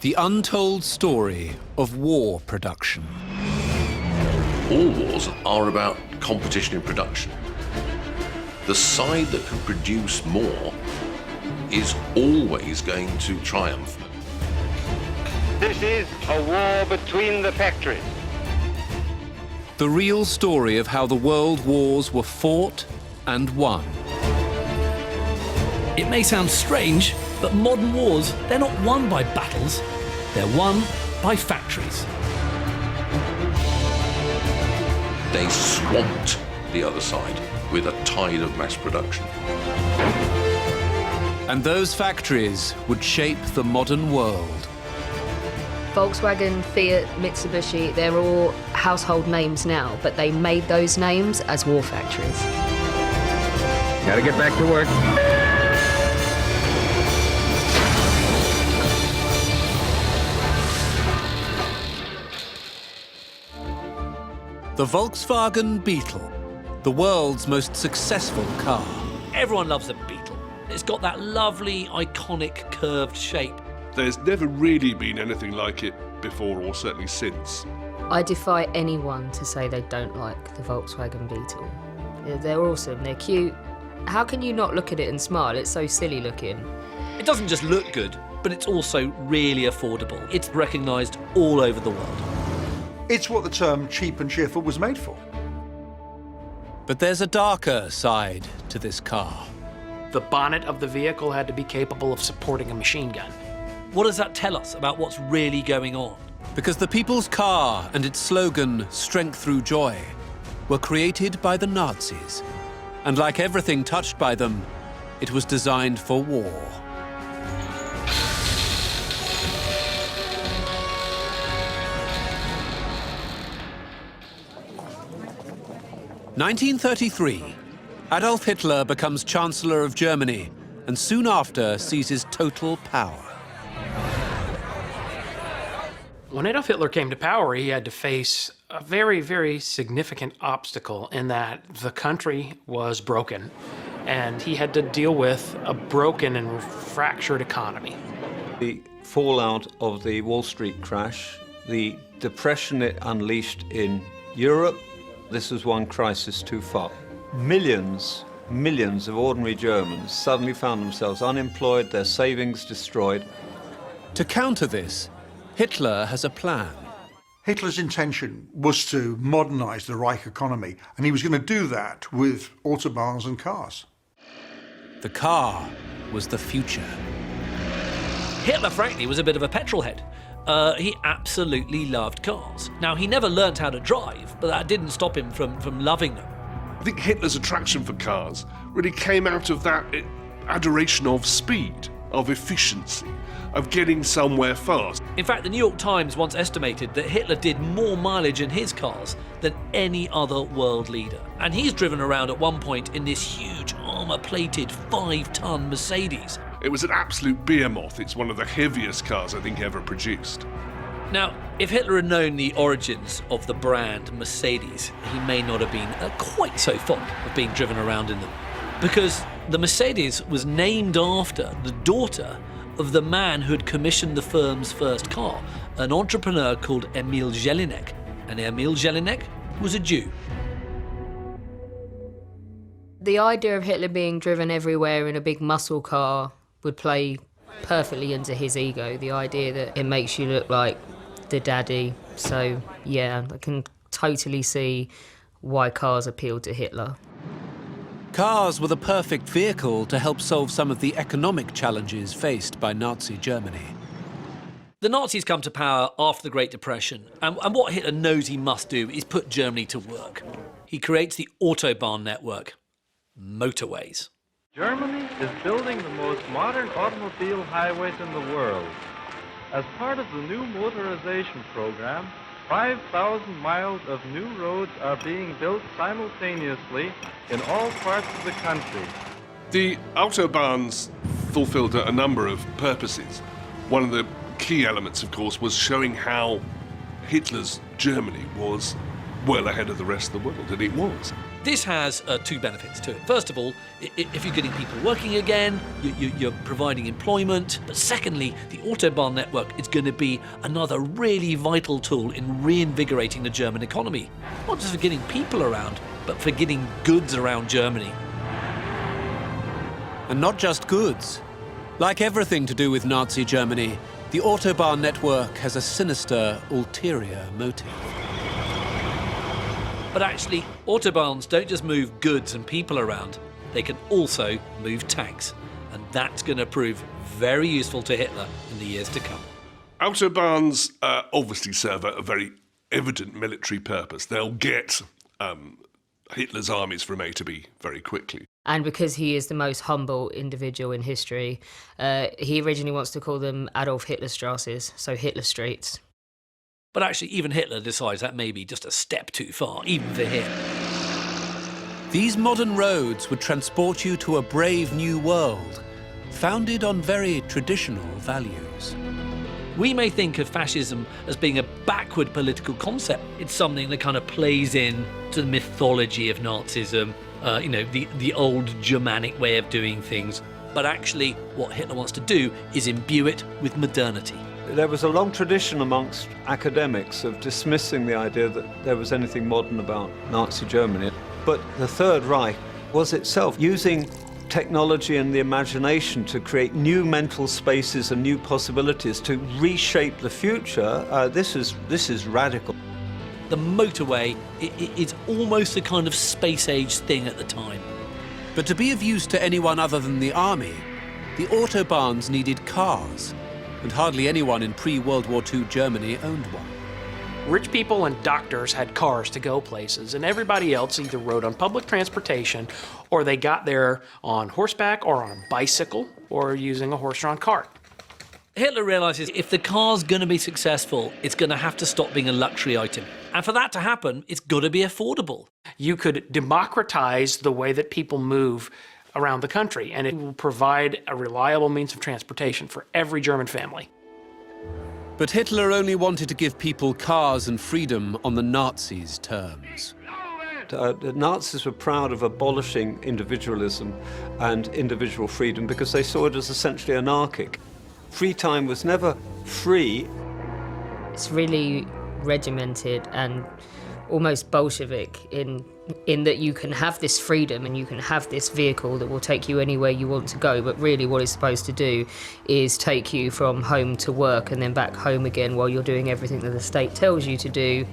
The untold story of war production. All wars are about competition in production. The side that can produce more is always going to triumph. This is a war between the factories. The real story of how the world wars were fought and won. It may sound strange, but modern wars, they're not won by battles, they're won by factories. They swamped the other side with a tide of mass production. And those factories would shape the modern world. Volkswagen, Fiat, Mitsubishi, they're all household names now, but they made those names as war factories. Gotta get back to work. The Volkswagen Beetle, the world's most successful car. Everyone loves a Beetle. It's got that lovely, iconic, curved shape. There's never really been anything like it before, or certainly since. I defy anyone to say they don't like the Volkswagen Beetle. They're awesome, they're cute. How can you not look at it and smile? It's so silly looking. It doesn't just look good, but it's also really affordable. It's recognised all over the world. It's what the term cheap and cheerful was made for. But there's a darker side to this car. The bonnet of the vehicle had to be capable of supporting a machine gun. What does that tell us about what's really going on? Because the people's car and its slogan, "Strength through joy," were created by the Nazis. And like everything touched by them, it was designed for war. In 1933, Adolf Hitler becomes Chancellor of Germany and soon after seizes total power. When Adolf Hitler came to power, he had to face a very, very significant obstacle in that the country was broken, and he had to deal with a broken and fractured economy. The fallout of the Wall Street crash, the depression it unleashed in Europe, this was one crisis too far. Millions of ordinary Germans suddenly found themselves unemployed, their savings destroyed. To counter this, Hitler has a plan. Hitler's intention was to modernize the Reich economy, and he was going to do that with autobahns and cars. The car was the future. Hitler, frankly, was a bit of a petrol head. He absolutely loved cars. Now, he never learnt how to drive, but that didn't stop him from loving them. I think Hitler's attraction for cars really came out of that adoration of speed, of efficiency, of getting somewhere fast. In fact, the New York Times once estimated that Hitler did more mileage in his cars than any other world leader. And he's driven around at one point in this huge armour-plated 5-ton Mercedes. It was an absolute behemoth. It's one of the heaviest cars I think ever produced. Now, if Hitler had known the origins of the brand Mercedes, he may not have been quite so fond of being driven around in them. Because the Mercedes was named after the daughter of the man who had commissioned the firm's first car, an entrepreneur called Emil Jelinek. And Emil Jelinek was a Jew. The idea of Hitler being driven everywhere in a big muscle car would play perfectly into his ego, the idea that it makes you look like the daddy. So, yeah, I can totally see why cars appealed to Hitler. Cars were the perfect vehicle to help solve some of the economic challenges faced by Nazi Germany. The Nazis come to power after the Great Depression, and what Hitler knows he must do is put Germany to work. He creates the Autobahn network, motorways. Germany is building the most modern automobile highways in the world. As part of the new motorization program, 5,000 miles of new roads are being built simultaneously in all parts of the country. The Autobahns fulfilled a number of purposes. One of the key elements, of course, was showing how Hitler's Germany was well ahead of the rest of the world, and it was. This has two benefits to it. First of all, if you're getting people working again, you're providing employment. But secondly, the Autobahn network is going to be another really vital tool in reinvigorating the German economy. Not just for getting people around, but for getting goods around Germany. And not just goods. Like everything to do with Nazi Germany, the Autobahn network has a sinister, ulterior motive. But actually, Autobahns don't just move goods and people around, they can also move tanks. And that's going to prove very useful to Hitler in the years to come. Autobahns obviously serve a very evident military purpose. They'll get Hitler's armies from A to B very quickly. And because he is the most humble individual in history, he originally wants to call them Adolf Hitler Strasses, so Hitler Streets. But actually, even Hitler decides that may be just a step too far, even for him. These modern roads would transport you to a brave new world, founded on very traditional values. We may think of fascism as being a backward political concept. It's something that kind of plays in to the mythology of Nazism, the old Germanic way of doing things. But actually, what Hitler wants to do is imbue it with modernity. There was a long tradition amongst academics of dismissing the idea that there was anything modern about Nazi Germany. But the Third Reich was itself using technology and the imagination to create new mental spaces and new possibilities to reshape the future. This is radical. The motorway is almost a kind of space-age thing at the time. But to be of use to anyone other than the army, the Autobahns needed cars, and hardly anyone in pre-World War II Germany owned one. Rich people and doctors had cars to go places, and everybody else either rode on public transportation or they got there on horseback or on a bicycle or using a horse-drawn cart. Hitler realizes if the car's going to be successful, it's going to have to stop being a luxury item. And for that to happen, it's got to be affordable. You could democratize the way that people move around the country, and it will provide a reliable means of transportation for every German family. But Hitler only wanted to give people cars and freedom on the Nazis' terms. The Nazis were proud of abolishing individualism and individual freedom because they saw it as essentially anarchic. Free time was never free. It's really regimented and almost Bolshevik in that you can have this freedom and you can have this vehicle that will take you anywhere you want to go, but really what it's supposed to do is take you from home to work and then back home again while you're doing everything that the state tells you to do.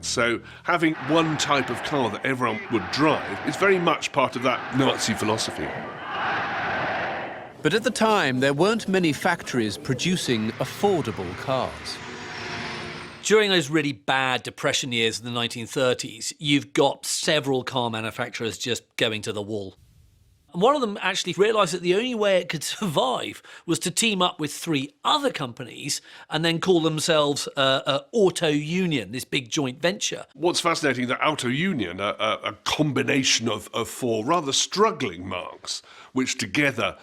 So having one type of car that everyone would drive is very much part of that Nazi philosophy. But at the time, there weren't many factories producing affordable cars. During those really bad Depression years in the 1930s, you've got several car manufacturers just going to the wall. And one of them actually realised that the only way it could survive was to team up with 3 other companies and then call themselves Auto Union, this big joint venture. What's fascinating, that Auto Union, a combination of 4 rather struggling marques, which together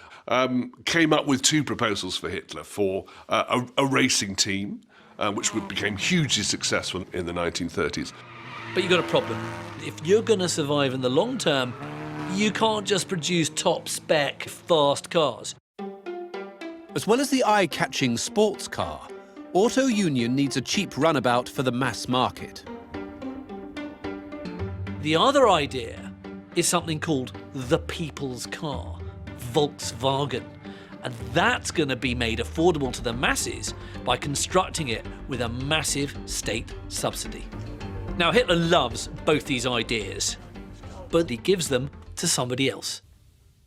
came up with 2 proposals for Hitler for a racing team, which became hugely successful in the 1930s. But you've got a problem. If you're going to survive in the long term, you can't just produce top-spec, fast cars. As well as the eye-catching sports car, Auto Union needs a cheap runabout for the mass market. The other idea is something called the people's car, Volkswagen. And that's going to be made affordable to the masses by constructing it with a massive state subsidy. Now, Hitler loves both these ideas, but he gives them to somebody else,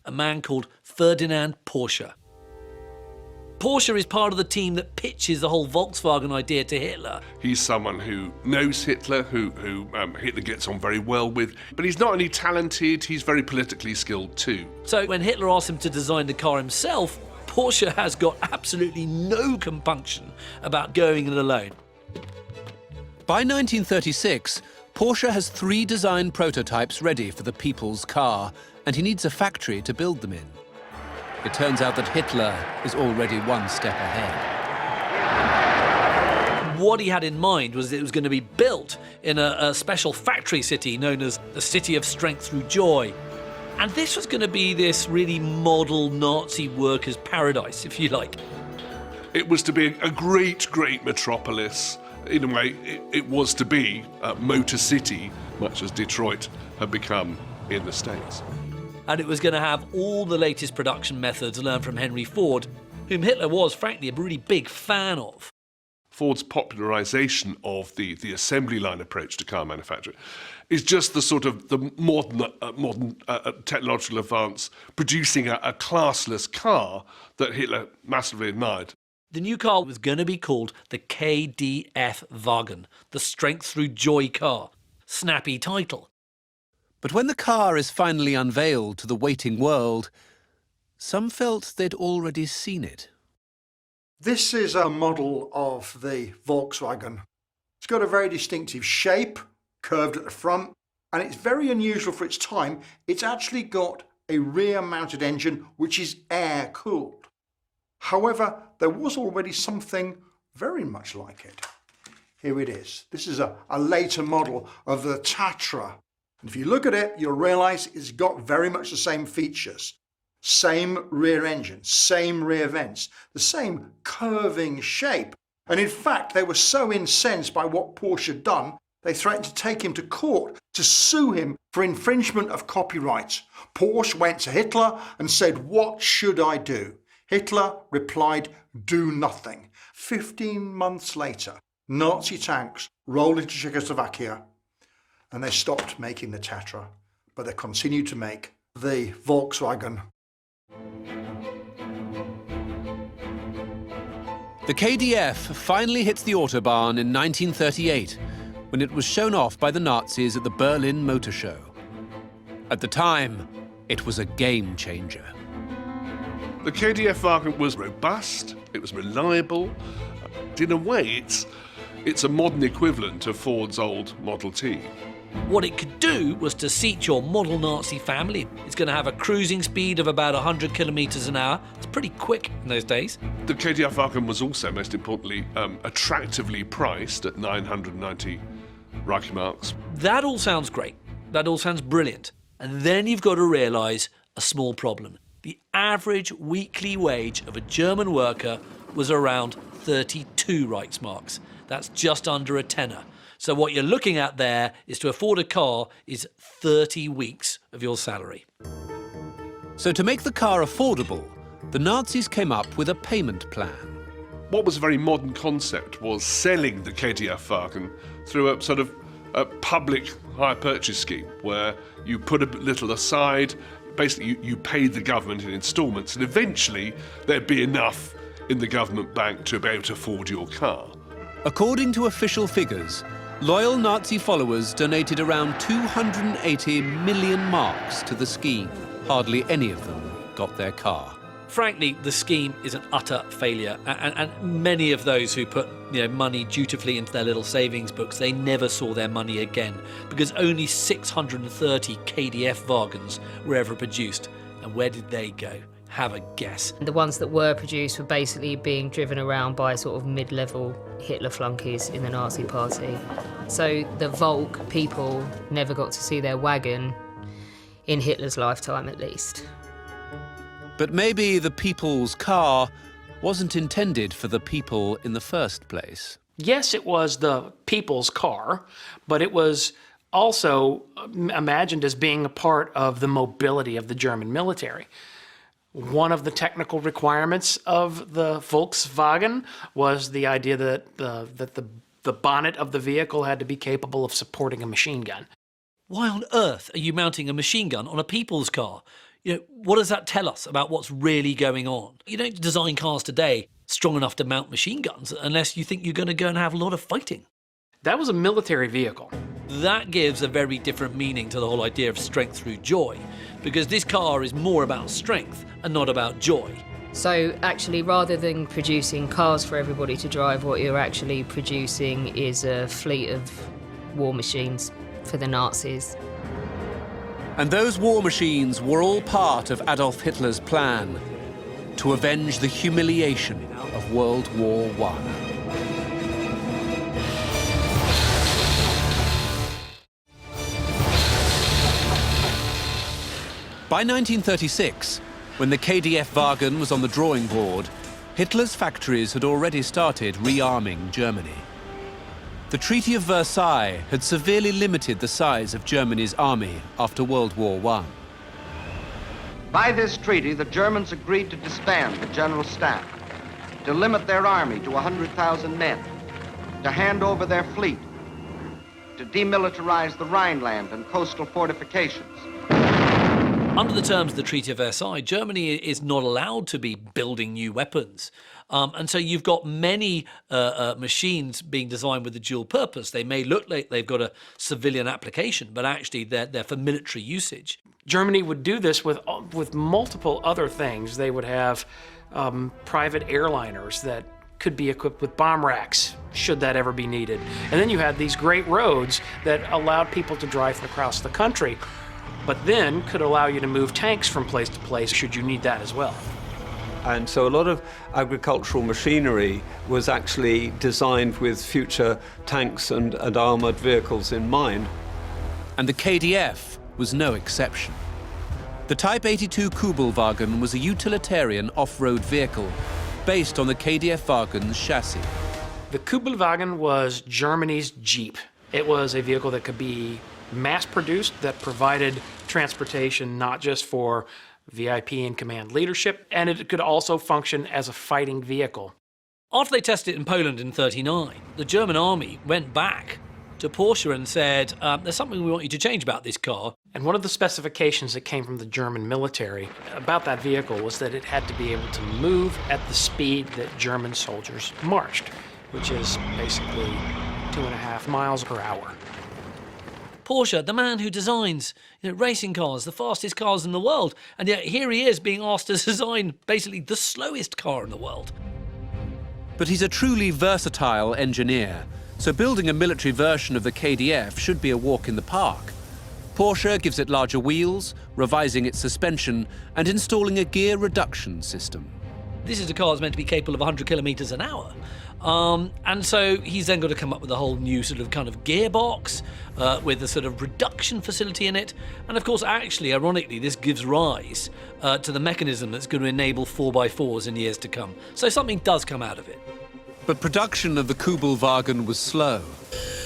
a man called Ferdinand Porsche. Porsche is part of the team that pitches the whole Volkswagen idea to Hitler. He's someone who knows Hitler, who Hitler gets on very well with, but he's not only talented, he's very politically skilled too. So when Hitler asks him to design the car himself, Porsche has got absolutely no compunction about going it alone. By 1936, Porsche has 3 design prototypes ready for the people's car, and he needs a factory to build them in. It turns out that Hitler is already one step ahead. what he had in mind was that it was going to be built in a special factory city known as the City of Strength Through Joy. And this was going to be this really model Nazi workers' paradise, if you like. It was to be a great, great metropolis. In a way, it was to be a Motor City, much as Detroit had become in the States. And it was going to have all the latest production methods learned from Henry Ford, whom Hitler was, frankly, a really big fan of. Ford's popularisation of the assembly line approach to car manufacture is just the sort of the modern technological advance, producing a classless car that Hitler massively admired. The new car was going to be called the KDF-Wagon, the Strength Through Joy car. Snappy title. But when the car is finally unveiled to the waiting world, some felt they'd already seen it. This is a model of the Volkswagen. It's got a very distinctive shape, curved at the front, and it's very unusual for its time. It's actually got a rear-mounted engine which is air-cooled. However, there was already something very much like it. Here it is. This is a later model of the Tatra. And if you look at it, you'll realise it's got very much the same features. Same rear engine, same rear vents, the same curving shape. And in fact, they were so incensed by what Porsche had done, they threatened to take him to court to sue him for infringement of copyright. Porsche went to Hitler and said, "What should I do?" Hitler replied, "Do nothing." 15 months later, Nazi tanks rolled into Czechoslovakia and they stopped making the Tatra, but they continued to make the Volkswagen. The KDF finally hits the Autobahn in 1938, when it was shown off by the Nazis at the Berlin Motor Show. At the time, it was a game changer. The KDF-Wagon was robust, it was reliable. In a way, it's a modern equivalent of Ford's old Model T. What it could do was to seat your model Nazi family. It's going to have a cruising speed of about 100 kilometres an hour. It's pretty quick in those days. The KDF-Wagon was also, most importantly, attractively priced at 990 Reichsmarks. That all sounds great. That all sounds brilliant. And then you've got to realise a small problem. The average weekly wage of a German worker was around 32 Reichsmarks. That's just under a tenner. So what you're looking at there is to afford a car is 30 weeks of your salary. So to make the car affordable, the Nazis came up with a payment plan. What was a very modern concept was selling the KDF-Wagen through a sort of a public hire purchase scheme where you put a little aside, basically you paid the government in instalments, and eventually there'd be enough in the government bank to be able to afford your car. According to official figures, loyal Nazi followers donated around 280 million marks to the scheme. Hardly any of them got their car. Frankly, the scheme is an utter failure, and many of those who put money dutifully into their little savings books, they never saw their money again, because only 630 KDF wagons were ever produced. And where did they go? Have a guess. The ones that were produced were basically being driven around by sort of mid-level Hitler flunkies in the Nazi party. So the Volk people never got to see their wagon in Hitler's lifetime, at least. But maybe the people's car wasn't intended for the people in the first place. Yes, it was the people's car, but it was also imagined as being a part of the mobility of the German military. One of the technical requirements of the Volkswagen was the idea that the bonnet of the vehicle had to be capable of supporting a machine gun. Why on earth are you mounting a machine gun on a people's car? What does that tell us about what's really going on? You don't design cars today strong enough to mount machine guns unless you think you're going to go and have a lot of fighting. That was a military vehicle. That gives a very different meaning to the whole idea of strength through joy, because this car is more about strength and not about joy. So actually, rather than producing cars for everybody to drive, what you're actually producing is a fleet of war machines for the Nazis. And those war machines were all part of Adolf Hitler's plan to avenge the humiliation of World War I. By 1936, when the KDF-Wagen was on the drawing board, Hitler's factories had already started rearming Germany. The Treaty of Versailles had severely limited the size of Germany's army after World War I. By this treaty, the Germans agreed to disband the General Staff, to limit their army to 100,000 men, to hand over their fleet, to demilitarize the Rhineland and coastal fortifications. Under the terms of the Treaty of Versailles, Germany is not allowed to be building new weapons. And so you've got many machines being designed with a dual purpose. They may look like they've got a civilian application, but actually they're for military usage. Germany would do this with multiple other things. They would have private airliners that could be equipped with bomb racks, should that ever be needed. And then you had these great roads that allowed people to drive across the country, but then could allow you to move tanks from place to place should you need that as well. And so a lot of agricultural machinery was actually designed with future tanks and armored vehicles in mind. And the KDF was no exception. The Type 82 Kubelwagen was a utilitarian off-road vehicle based on the KDF-Wagen's chassis. The Kubelwagen was Germany's Jeep. It was a vehicle that could be mass-produced, that provided transportation not just for VIP and command leadership, and it could also function as a fighting vehicle. After they tested it in Poland in '39, the German army went back to Porsche and said, there's something we want you to change about this car. And one of the specifications that came from the German military about that vehicle was that it had to be able to move at the speed that German soldiers marched, which is basically 2.5 miles per hour. Porsche, the man who designs racing cars, the fastest cars in the world, and yet here he is being asked to design basically the slowest car in the world. But he's a truly versatile engineer, so building a military version of the KDF should be a walk in the park. Porsche gives it larger wheels, revising its suspension, and installing a gear reduction system. This is a car that's meant to be capable of 100 kilometers an hour. And so he's then got to come up with a whole new sort of kind of gearbox with a sort of reduction facility in it. And of course, actually, ironically, this gives rise to the mechanism that's going to enable 4x4s in years to come. So something does come out of it. But production of the Kubelwagen was slow.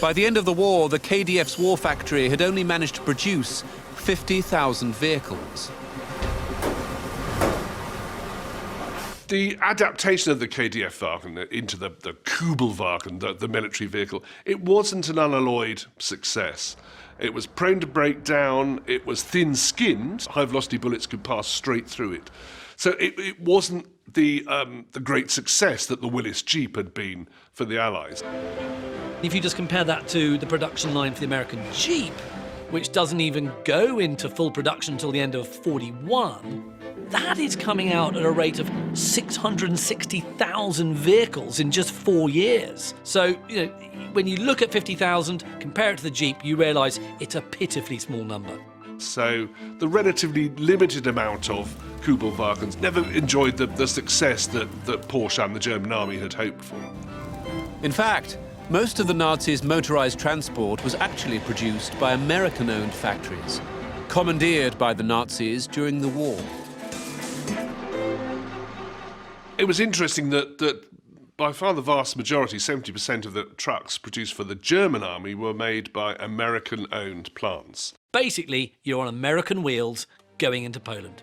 By the end of the war, the KDF's war factory had only managed to produce 50,000 vehicles. The adaptation of the KDF-Wagen into the Kubelwagen, the military vehicle, it wasn't an unalloyed success. It was prone to break down, it was thin-skinned, high-velocity bullets could pass straight through it. So it wasn't the great success that the Willys Jeep had been for the Allies. If you just compare that to the production line for the American Jeep, which doesn't even go into full production until the end of '41, that is coming out at a rate of 660,000 vehicles in just 4 years. So, when you look at 50,000, compare it to the Jeep, you realise it's a pitifully small number. So the relatively limited amount of Kubelwagens never enjoyed the success that Porsche and the German army had hoped for. In fact, most of the Nazis' motorized transport was actually produced by American-owned factories, commandeered by the Nazis during the war. It was interesting that by far the vast majority, 70% of the trucks produced for the German army were made by American-owned plants. Basically, you're on American wheels going into Poland.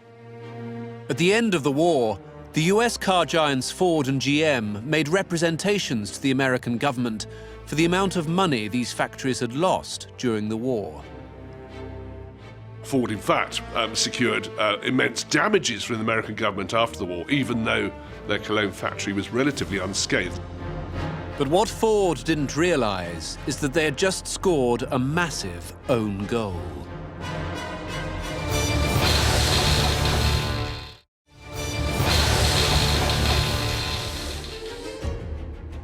At the end of the war, the US car giants Ford and GM made representations to the American government for the amount of money these factories had lost during the war. Ford, in fact, secured immense damages from the American government after the war, even though their Cologne factory was relatively unscathed. But what Ford didn't realize is that they had just scored a massive own goal.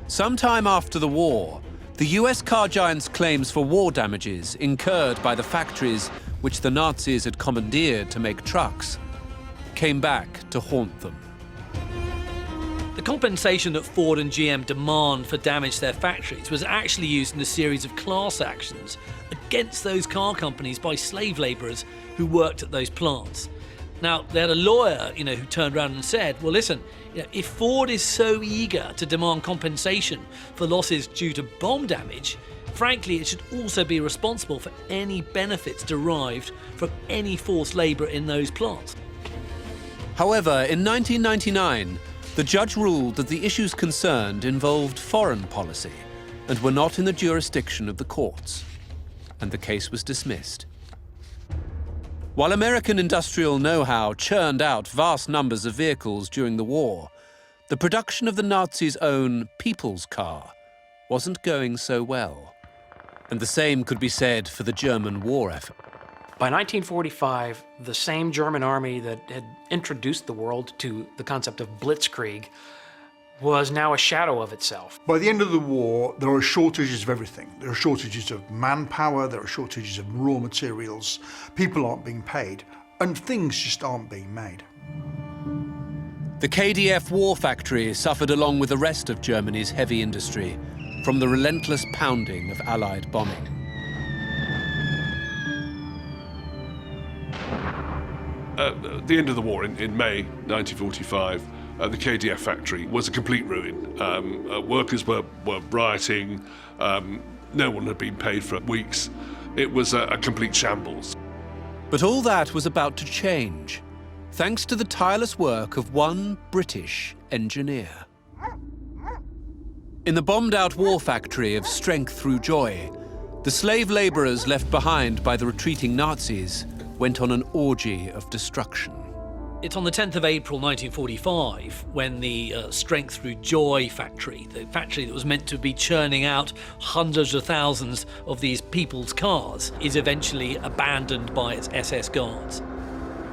Sometime after the war, the US car giants' claims for war damages incurred by the factories which the Nazis had commandeered to make trucks came back to haunt them. The compensation that Ford and GM demand for damage to their factories was actually used in a series of class actions against those car companies by slave labourers who worked at those plants. Now, they had a lawyer, who turned around and said, well, listen, if Ford is so eager to demand compensation for losses due to bomb damage, frankly, it should also be responsible for any benefits derived from any forced labour in those plants. However, in 1999, the judge ruled that the issues concerned involved foreign policy and were not in the jurisdiction of the courts, and the case was dismissed. While American industrial know-how churned out vast numbers of vehicles during the war, the production of the Nazis' own people's car wasn't going so well. And the same could be said for the German war effort. By 1945, the same German army that had introduced the world to the concept of blitzkrieg was now a shadow of itself. By the end of the war, there are shortages of everything. There are shortages of manpower, there are shortages of raw materials, people aren't being paid, and things just aren't being made. The KDF war factory suffered along with the rest of Germany's heavy industry from the relentless pounding of Allied bombing. At the end of the war, in May 1945, the KDF factory was a complete ruin. Workers were rioting, no one had been paid for weeks. It was a complete shambles. But all that was about to change, thanks to the tireless work of one British engineer. In the bombed-out war factory of Strength Through Joy, the slave labourers left behind by the retreating Nazis went on an orgy of destruction. It's on the 10th of April 1945 when the Strength Through Joy factory, the factory that was meant to be churning out hundreds of thousands of these people's cars, is eventually abandoned by its SS guards.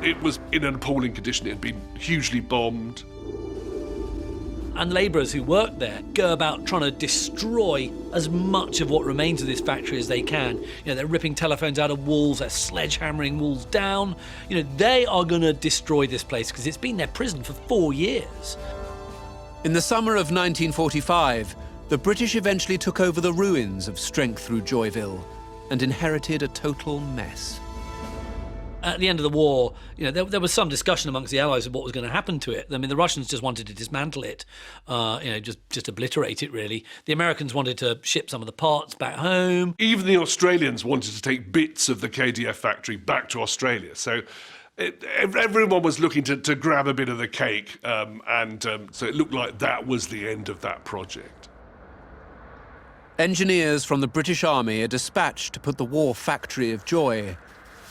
It was in an appalling condition. It had been hugely bombed. And labourers who work there go about trying to destroy as much of what remains of this factory as they can. They're ripping telephones out of walls, they're sledgehammering walls down. They are going to destroy this place because it's been their prison for 4 years. In the summer of 1945, the British eventually took over the ruins of Strength Through Joyville and inherited a total mess. At the end of the war, there was some discussion amongst the Allies of what was going to happen to it. I mean, the Russians just wanted to dismantle it, just obliterate it, really. The Americans wanted to ship some of the parts back home. Even the Australians wanted to take bits of the KDF factory back to Australia. So everyone was looking to grab a bit of the cake, so it looked like that was the end of that project. Engineers from the British Army are dispatched to put the war factory of Joy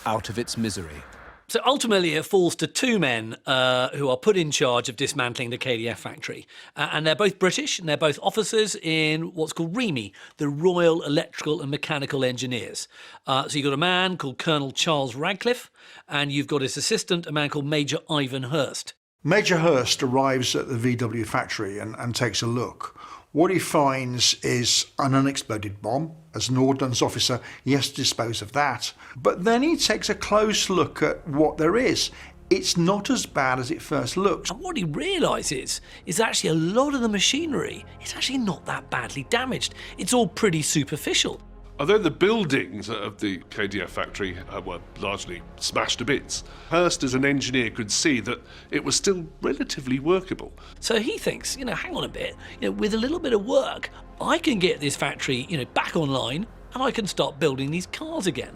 out of its misery. So ultimately it falls to two men who are put in charge of dismantling the KDF factory. And they're both British, and they're both officers in what's called REME, the Royal Electrical and Mechanical Engineers. So you've got a man called Colonel Charles Radcliffe, and you've got his assistant, a man called Major Ivan Hurst. Major Hurst arrives at the VW factory and takes a look. What he finds is an unexploded bomb. As an ordnance officer, he has to dispose of that. But then he takes a close look at what there is. It's not as bad as it first looks. And what he realises is actually a lot of the machinery is actually not that badly damaged. It's all pretty superficial. Although the buildings of the KDF factory were largely smashed to bits, Hurst as an engineer could see that it was still relatively workable. So he thinks, hang on a bit, with a little bit of work, I can get this factory, back online and I can start building these cars again.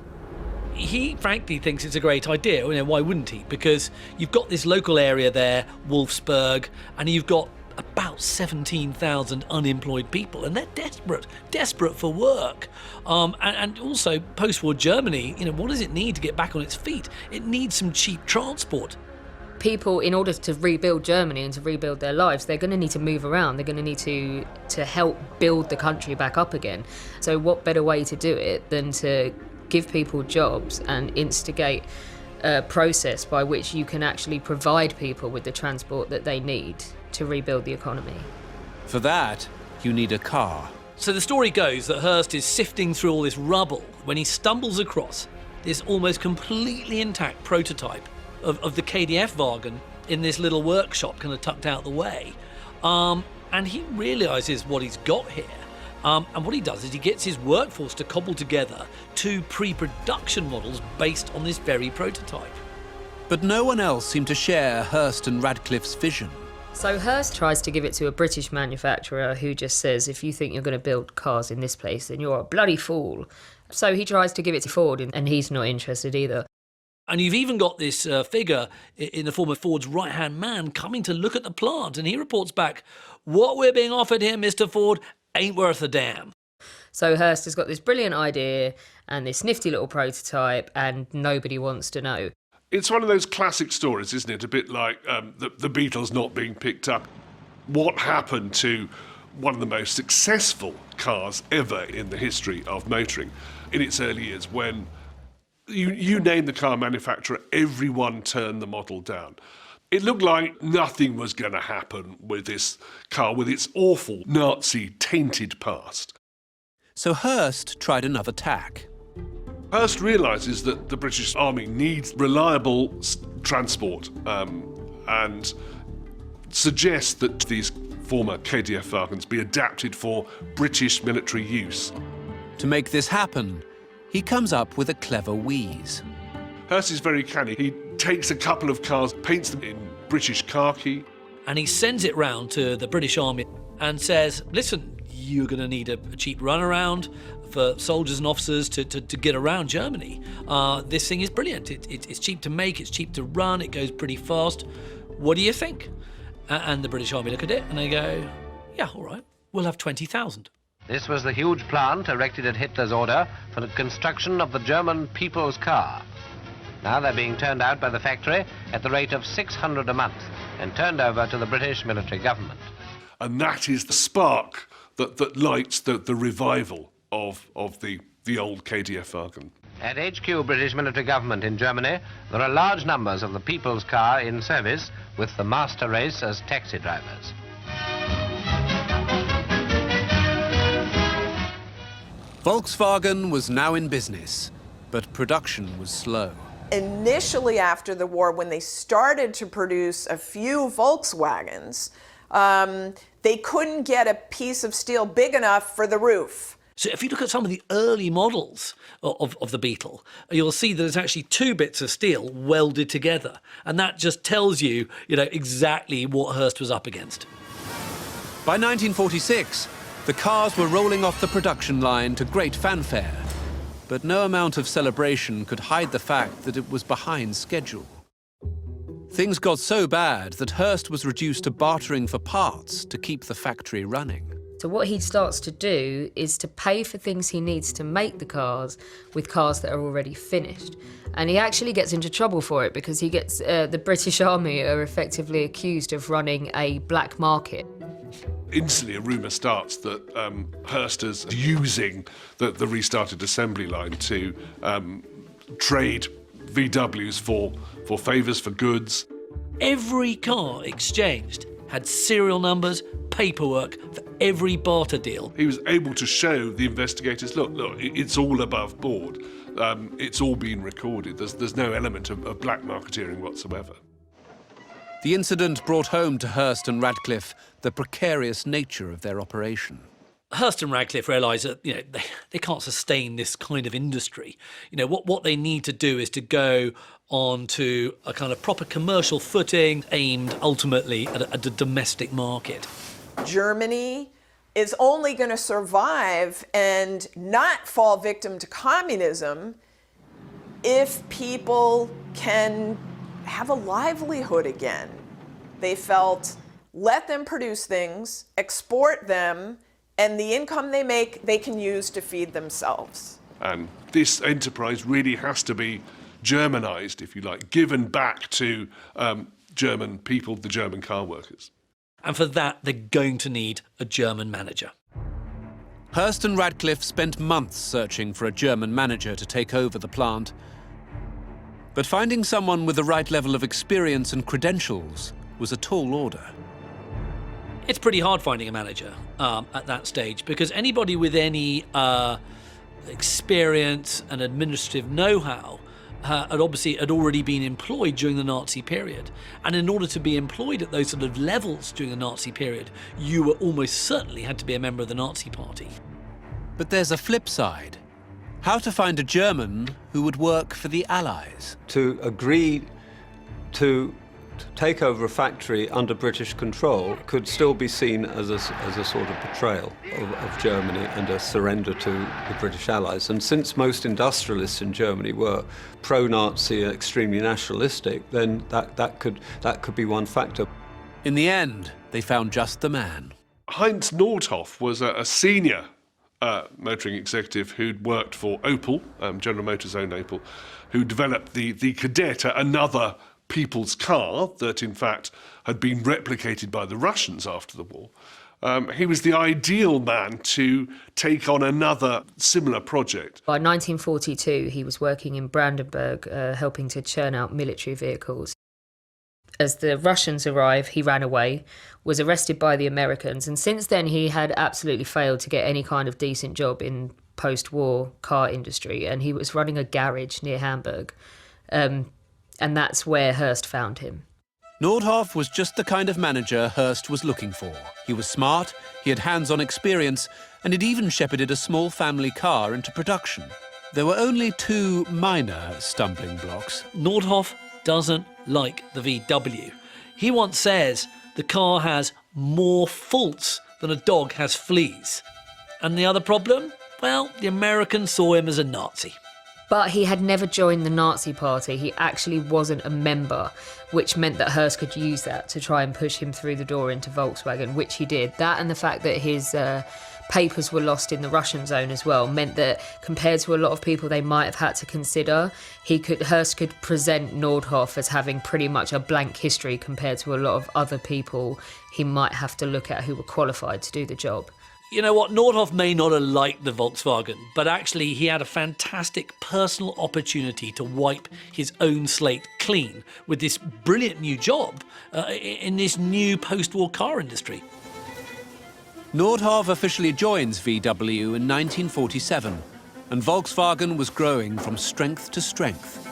He frankly thinks it's a great idea. Why wouldn't he? Because you've got this local area there, Wolfsburg, and you've got about 17,000 unemployed people, and they're desperate for work. And also, post-war Germany, what does it need to get back on its feet? It needs some cheap transport. People, in order to rebuild Germany and to rebuild their lives, they're going to need to move around. They're going to need to help build the country back up again. So what better way to do it than to give people jobs and instigate a process by which you can actually provide people with the transport that they need to rebuild the economy. For that, you need a car. So the story goes that Hurst is sifting through all this rubble when he stumbles across this almost completely intact prototype of the KDF-Wagon in this little workshop kind of tucked out the way. And he realises what he's got here. And what he does is he gets his workforce to cobble together 2 pre-production models based on this very prototype. But no one else seemed to share Hearst and Radcliffe's vision. So Hearst tries to give it to a British manufacturer who just says, if you think you're going to build cars in this place, then you're a bloody fool. So he tries to give it to Ford, and he's not interested either. And you've even got this figure in the form of Ford's right-hand man coming to look at the plant, and he reports back, what we're being offered here, Mr. Ford, ain't worth a damn. So Hearst has got this brilliant idea and this nifty little prototype, and nobody wants to know. It's one of those classic stories, isn't it? A bit like the Beatles not being picked up. What happened to one of the most successful cars ever in the history of motoring in its early years, when you name the car manufacturer, everyone turned the model down. It looked like nothing was going to happen with this car, with its awful Nazi-tainted past. So Hearst tried another tack. Hearst realises that the British Army needs reliable transport and suggests that these former KDF wagons be adapted for British military use. To make this happen, he comes up with a clever wheeze. Hearst is very canny. He takes a couple of cars, paints them in British khaki. And he sends it round to the British Army and says, listen, you're going to need a cheap runaround for soldiers and officers to get around Germany. This thing is brilliant. It's cheap to make, it's cheap to run, it goes pretty fast. What do you think? And the British Army look at it and they go, yeah, all right, we'll have 20,000. This was the huge plant erected at Hitler's order for the construction of the German people's car. Now they're being turned out by the factory at the rate of 600 a month and turned over to the British military government. And that is the spark that lights the revival of the old KDF wagon. At HQ British military government in Germany, there are large numbers of the people's car in service with the master race as taxi drivers. Volkswagen was now in business, but production was slow. Initially after the war, when they started to produce a few Volkswagens, they couldn't get a piece of steel big enough for the roof. So if you look at some of the early models of the Beetle, you'll see that there's actually two bits of steel welded together. And that just tells you, exactly what Hearst was up against. By 1946, the cars were rolling off the production line to great fanfare. But no amount of celebration could hide the fact that it was behind schedule. Things got so bad that Hearst was reduced to bartering for parts to keep the factory running. So what he starts to do is to pay for things he needs to make the cars with cars that are already finished. And he actually gets into trouble for it because he gets the British Army are effectively accused of running a black market. Instantly, a rumour starts that Hearst is using the restarted assembly line to trade VWs for favours, for goods. Every car exchanged had serial numbers, paperwork for every barter deal. He was able to show the investigators, look, it's all above board. It's all been recorded. There's no element of black marketeering whatsoever. The incident brought home to Hearst and Radcliffe the precarious nature of their operation. Hearst and Radcliffe realise that they can't sustain this kind of industry. What they need to do is to go on to a kind of proper commercial footing aimed ultimately at a domestic market. Germany is only going to survive and not fall victim to communism if people can have a livelihood again. They felt, let them produce things, export them, and the income they make, they can use to feed themselves. And this enterprise really has to be Germanised, if you like, given back to German people, the German car workers. And for that, they're going to need a German manager. Hearst and Radcliffe spent months searching for a German manager to take over the plant. But finding someone with the right level of experience and credentials was a tall order. It's pretty hard finding a manager at that stage, because anybody with any experience and administrative know-how had already been employed during the Nazi period. And in order to be employed at those sort of levels during the Nazi period, you were almost certainly had to be a member of the Nazi Party. But there's a flip side. How to find a German who would work for the Allies. To agree to take over a factory under British control could still be seen as a sort of betrayal of Germany and a surrender to the British Allies. And since most industrialists in Germany were pro-Nazi and extremely nationalistic, then that could be one factor. In the end, they found just the man. Heinz Nordhoff was a senior motoring executive who'd worked for Opel, General Motors' own Opel, who developed the Cadet, another people's car that, in fact, had been replicated by the Russians after the war. He was the ideal man to take on another similar project. By 1942, he was working in Brandenburg, helping to churn out military vehicles. As the Russians arrived, he ran away, was arrested by the Americans, and since then he had absolutely failed to get any kind of decent job in post-war car industry, and he was running a garage near Hamburg. And that's where Hearst found him. Nordhoff was just the kind of manager Hearst was looking for. He was smart, he had hands-on experience, and had even shepherded a small family car into production. There were only two minor stumbling blocks. Nordhoff doesn't like the VW. He once says the car has more faults than a dog has fleas. And the other problem? Well, the Americans saw him as a Nazi. But he had never joined the Nazi party. He actually wasn't a member, which meant that Hearst could use that to try and push him through the door into Volkswagen, which he did. That and the fact that his papers were lost in the Russian zone as well meant that compared to a lot of people they might have had to consider, Hearst could present Nordhoff as having pretty much a blank history compared to a lot of other people he might have to look at who were qualified to do the job. You know what, Nordhoff may not have liked the Volkswagen, but actually he had a fantastic personal opportunity to wipe his own slate clean with this brilliant new job in this new post-war car industry. Nordhoff officially joins VW in 1947, and Volkswagen was growing from strength to strength.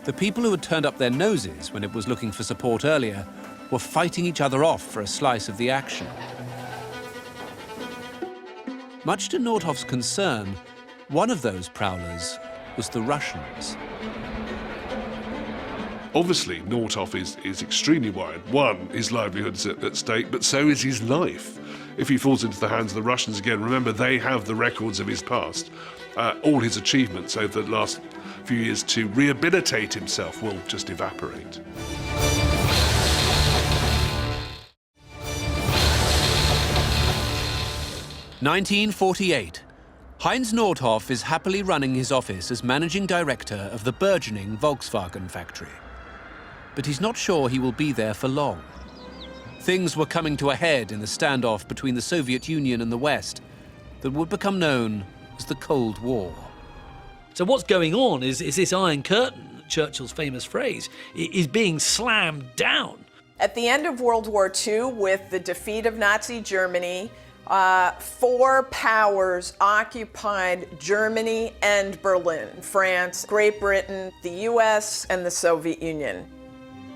The people who had turned up their noses when it was looking for support earlier were fighting each other off for a slice of the action. Much to Nordhoff's concern, one of those prowlers was the Russians. Obviously, Nordhoff is extremely worried. One, his livelihood's at stake, but so is his life. If he falls into the hands of the Russians again, remember, they have the records of his past. All his achievements over the last few years to rehabilitate himself will just evaporate. (1948). Heinz Nordhoff is happily running his office as managing director of the burgeoning Volkswagen factory. But he's not sure he will be there for long. Things were coming to a head in the standoff between the Soviet Union and the West that would become known as the Cold War. So what's going on is this Iron Curtain, Churchill's famous phrase, is being slammed down. At the end of World War II, with the defeat of Nazi Germany, four powers occupied Germany and Berlin: France, Great Britain, the US, and the Soviet Union.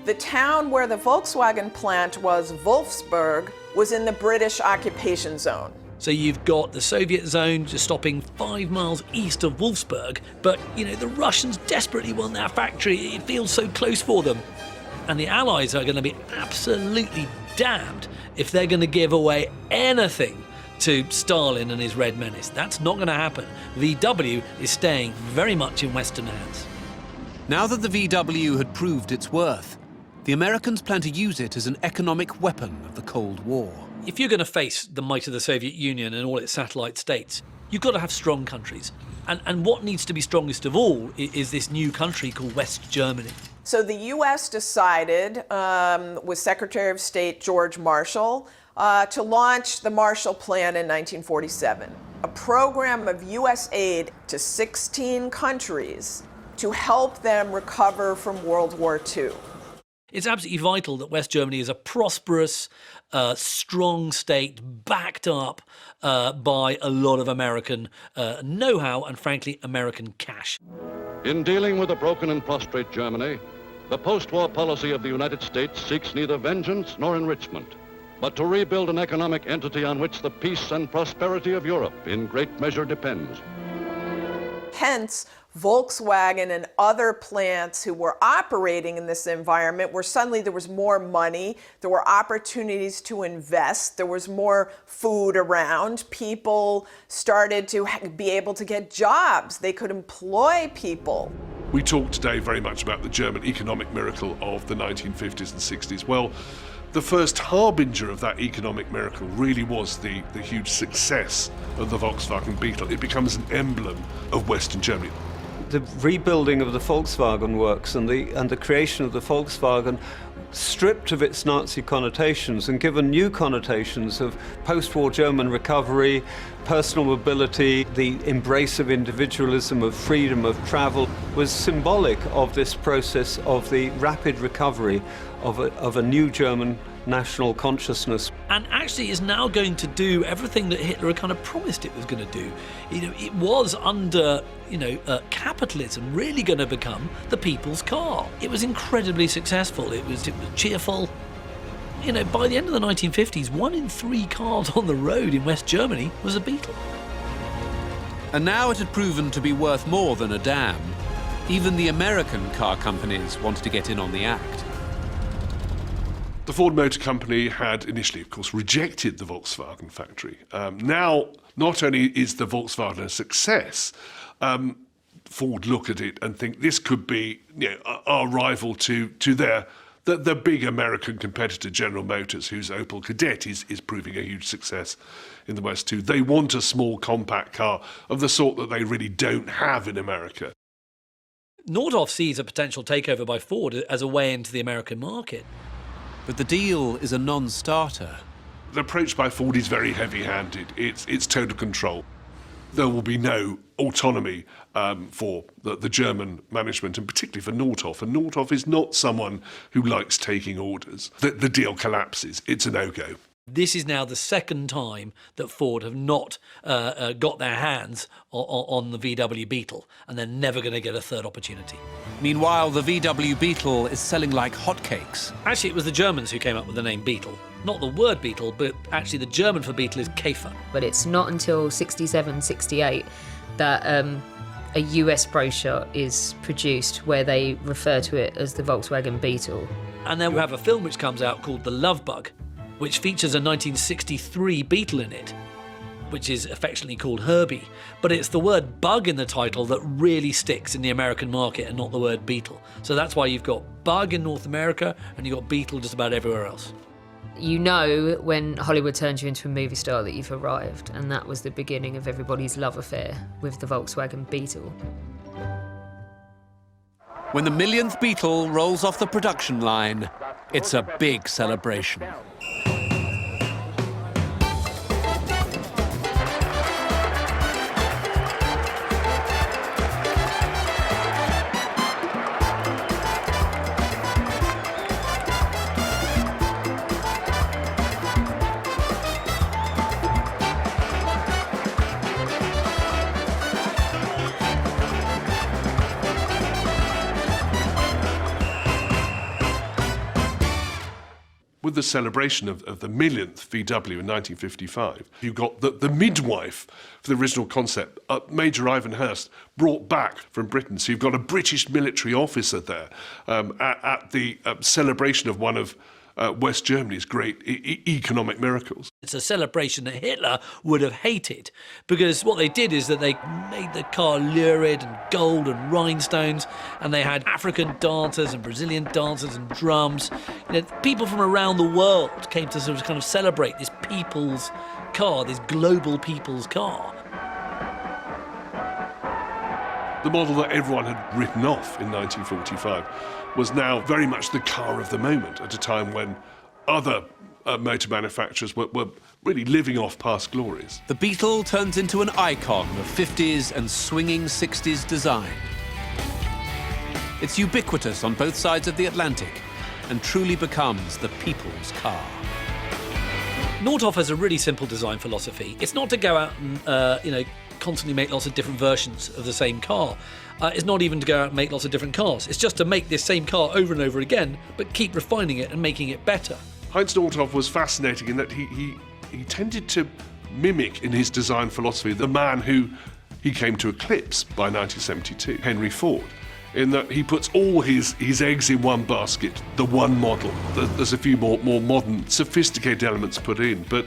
The town where the Volkswagen plant was, Wolfsburg, was in the British occupation zone. So you've got the Soviet zone just stopping 5 miles east of Wolfsburg, but, you know, the Russians desperately want that factory. It feels so close for them. And the Allies are going to be absolutely damned if they're going to give away anything to Stalin and his Red Menace. That's not going to happen. VW is staying very much in Western hands. Now that the VW had proved its worth, the Americans plan to use it as an economic weapon of the Cold War. If you're going to face the might of the Soviet Union and all its satellite states, you've got to have strong countries. And what needs to be strongest of all is this new country called West Germany. So the U.S. decided, with Secretary of State George Marshall, to launch the Marshall Plan in 1947, a program of U.S. aid to 16 countries to help them recover from World War II. It's absolutely vital that West Germany is a prosperous, strong state backed up by a lot of American know-how and, frankly, American cash. In dealing with a broken and prostrate Germany, the post-war policy of the United States seeks neither vengeance nor enrichment, but to rebuild an economic entity on which the peace and prosperity of Europe in great measure depends. hence, Volkswagen and other plants who were operating in this environment, where suddenly there was more money, there were opportunities to invest, there was more food around, people started to be able to get jobs, they could employ people. We talk today very much about the German economic miracle of the 1950s and 60s. Well, the first harbinger of that economic miracle really was the huge success of the Volkswagen Beetle. It becomes an emblem of Western Germany. The rebuilding of the Volkswagen works and the creation of the Volkswagen, stripped of its Nazi connotations and given new connotations of post-war German recovery, personal mobility, the embrace of individualism, of freedom of travel, was symbolic of this process of the rapid recovery of a new German national consciousness. And actually is now going to do everything that Hitler kind of promised it was going to do. It was under, capitalism really going to become the people's car. It was incredibly successful. It was cheerful. By the end of the 1950s, 1 in 3 cars on the road in West Germany was a Beetle. And now it had proven to be worth more than a dam. Even the American car companies wanted to get in on the act. The Ford Motor Company had initially, of course, rejected the Volkswagen factory. Now, not only is the Volkswagen a success, Ford look at it and think this could be our rival to the big American competitor, General Motors, whose Opel Kadett is proving a huge success in the West too. They want a small compact car of the sort that they really don't have in America. Nordhoff sees a potential takeover by Ford as a way into the American market. But the deal is a non-starter. The approach by Ford is very heavy-handed. It's total control. There will be no autonomy for the German management, and particularly for Nordhoff. And Nordhoff is not someone who likes taking orders. The deal collapses. It's a no-go. This is now the second time that Ford have not got their hands on the VW Beetle, and they're never going to get a third opportunity. Meanwhile, the VW Beetle is selling like hotcakes. Actually, it was the Germans who came up with the name Beetle. Not the word Beetle, but actually the German for Beetle is Käfer. But it's not until 67, 68 that a US brochure is produced where they refer to it as the Volkswagen Beetle. And then we have a film which comes out called The Love Bug, which features a 1963 Beetle in it, which is affectionately called Herbie. But it's the word bug in the title that really sticks in the American market and not the word Beetle. So that's why you've got bug in North America and you've got Beetle just about everywhere else. You know when Hollywood turns you into a movie star that you've arrived, and that was the beginning of everybody's love affair with the Volkswagen Beetle. When the millionth Beetle rolls off the production line, it's a big celebration. With the celebration of the millionth VW in 1955, you got the midwife for the original concept, Major Ivan Hurst, brought back from Britain. So you've got a British military officer there at the celebration of one of West Germany's great economic miracles. It's a celebration that Hitler would have hated, because what they did is that they made the car lurid and gold and rhinestones, and they had African dancers and Brazilian dancers and drums. People from around the world came to sort of kind of celebrate this people's car, this global people's car. The model that everyone had written off in 1945 was now very much the car of the moment at a time when other motor manufacturers were really living off past glories. The Beetle turns into an icon of 50s and swinging 60s design. It's ubiquitous on both sides of the Atlantic and truly becomes the people's car. Nordhoff has a really simple design philosophy. It's not to go out and constantly make lots of different versions of the same car. It's not even to go out and make lots of different cars. It's just to make this same car over and over again, but keep refining it and making it better. Heinz Nordhoff was fascinating in that he tended to mimic in his design philosophy the man who he came to eclipse by 1972, Henry Ford, in that he puts all his eggs in one basket, the one model. There's a few more modern, sophisticated elements put in, but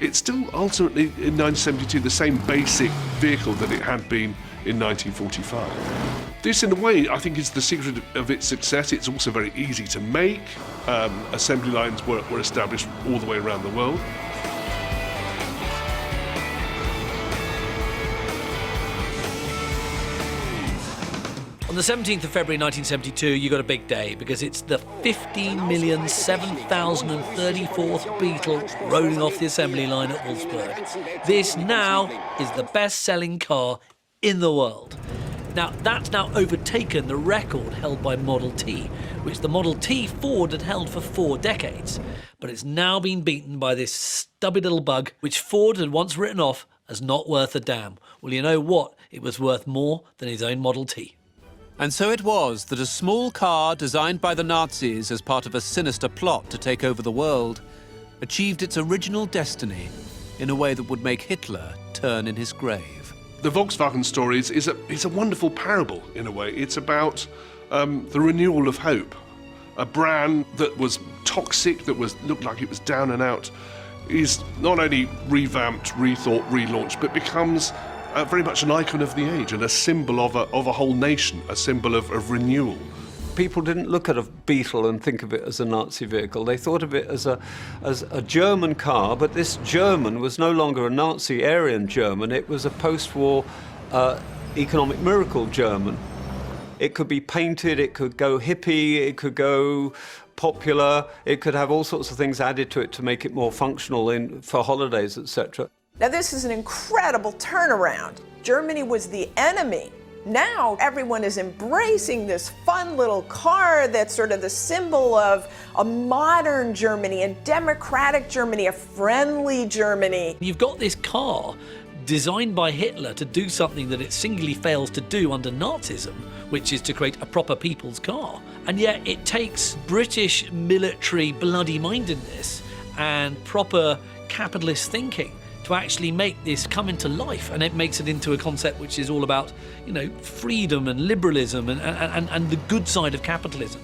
it's still ultimately, in 1972, the same basic vehicle that it had been in 1945. This, in a way, I think is the secret of its success. It's also very easy to make. Assembly lines were established all the way around the world. On the 17th of February 1972, you got a big day because it's the 15,007,034th Beetle rolling off the assembly line at Wolfsburg. This now is the best-selling car in the world. Now, that's now overtaken the record held by Model T, which the Model T Ford had held for 4 decades. But it's now been beaten by this stubby little bug, which Ford had once written off as not worth a damn. Well, you know what? It was worth more than his own Model T. And so it was that a small car designed by the Nazis as part of a sinister plot to take over the world achieved its original destiny in a way that would make Hitler turn in his grave. The Volkswagen story is a wonderful parable, in a way. It's about the renewal of hope. A brand that was toxic, that looked like it was down and out, is not only revamped, rethought, relaunched, but becomes very much an icon of the age and a symbol of a whole nation, a symbol of renewal. People didn't look at a Beetle and think of it as a Nazi vehicle. They thought of it as a German car, but this German was no longer a Nazi Aryan German. It was a post-war economic miracle German. It could be painted, it could go hippie, it could go popular, it could have all sorts of things added to it to make it more functional for holidays, etc. Now, this is an incredible turnaround. Germany was the enemy. Now everyone is embracing this fun little car that's sort of the symbol of a modern Germany, a democratic Germany, a friendly Germany. You've got this car designed by Hitler to do something that it singularly fails to do under Nazism, which is to create a proper people's car. And yet it takes British military bloody-mindedness and proper capitalist thinking to actually make this come into life, and it makes it into a concept which is all about, freedom and liberalism and the good side of capitalism.